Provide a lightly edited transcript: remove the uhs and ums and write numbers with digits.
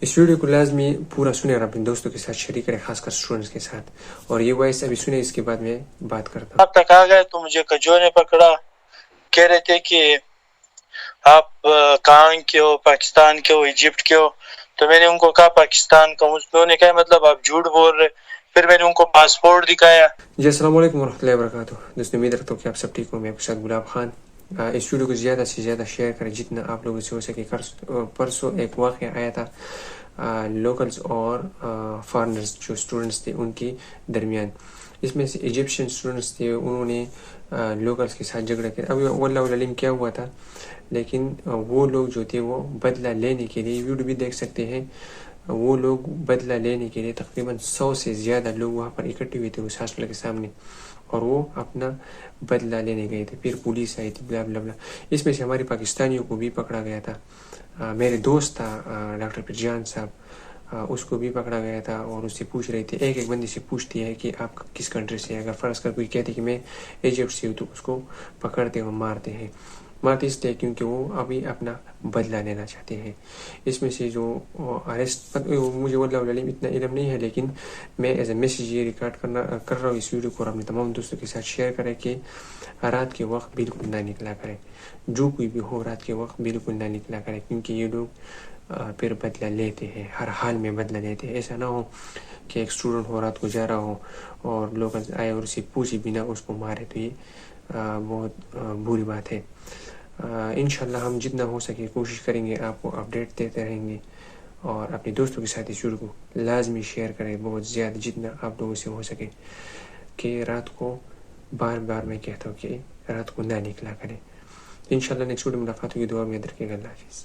اس video کو لازمی پورا سنیں اور اپنے دوستوں کے ساتھ شیئر کریں، خاص کر اسٹوڈنٹس کے ساتھ. اور یہ وائس ابھی سنیں، اس کے بعد میں بات کرتا ہوں. آپ تک آ گئے تو مجھے کجو نے پکڑا، کہہ رہے تھے کہ آپ کہاں کے ہو، پاکستان کے ہو، ایجپٹ کے ہو. تو میں نے ان کو کہا پاکستان کا ہوں. انہوں نے کہا مطلب آپ جھوٹ بول رہے. پھر میں نے ان کو پاسپورٹ دکھایا. جی السلام علیکم ورحمۃ اللہ وبرکاتہ. دوستوں امید رکھتا ہوں کہ آپ سب ٹھیک ہوں. میں آپ کے ساتھ گلاب خان. اس ویڈیو کو زیادہ سے زیادہ شیئر کریں جتنا آپ لوگوں سے ہو سکے. پرسوں ایک واقعہ آیا تھا لوکلز اور فارنرز جو اسٹوڈنٹس تھے ان کی درمیان. اس میں سے ایجپشین اسٹوڈنٹس تھے، انہوں نے لوکلز کے ساتھ جھگڑا کیا. ابھی واللہ علم کیا ہوا تھا، لیکن وہ لوگ جو تھے وہ بدلہ لینے کے لیے، ویڈیو بھی دیکھ سکتے ہیں، وہ لوگ بدلہ لینے کے لیے تقریباً 100 سے زیادہ لوگ وہاں پر اکٹھے ہوئے تھے اس ہاسپٹل کے سامنے، اور وہ اپنا بدلہ لینے گئے تھے. پھر پولیس آئی تھی، بلا بلا بلا. اس میں سے ہمارے پاکستانیوں کو بھی پکڑا گیا تھا. میرے دوست تھا ڈاکٹر پرجان صاحب، اس کو بھی پکڑا گیا تھا اور اس سے پوچھ رہے تھے. ایک بندے سے پوچھتی ہے کہ آپ کس کنٹری سے ہیں. اگر فرض کر کوئی کہتے کہ میں ایجپٹ سے ہوں تو اس کو پکڑتے اور مارتے ہیں. مارتے اس لیے کیونکہ وہ ابھی اپنا بدلہ لینا چاہتے ہیں. اس میں سے جو اریسٹ، مجھے واللہ علم اتنا علم نہیں ہے، لیکن میں ایز اے میسیج یہ ریکارڈ کر رہا ہوں اس ویڈیو کو، اور اپنے تمام دوستوں کے ساتھ شیئر کریں کہ رات کے وقت بالکل نہ نکلا کریں. جو کوئی بھی ہو رات کے وقت بالکل نہ نکلا کریں، کیونکہ یہ لوگ پھر بدلہ لیتے ہیں، ہر حال میں بدلہ لیتے ہیں. ایسا نہ ہو کہ ایک اسٹوڈنٹ ہو رات کو جا رہا ہو اور لوگ آئے اور اسے پوچھے بنا اس کو مارے، تو یہ بہت بری بات ہے. انشاءاللہ ہم جتنا ہو سکے کوشش کریں گے، آپ کو اپڈیٹ دیتے رہیں گے. اور اپنے دوستوں کے ساتھ اس ویڈیو کو لازمی شیئر کریں بہت زیادہ جتنا آپ لوگوں سے ہو سکے، کہ رات کو بار بار میں کہتا ہوں کہ رات کو نہ نکلا کریں. انشاءاللہ نیکسٹ ویڈیو ملاقات ہوگی. دعا میں یاد رکھیے گا. اللہ حافظ.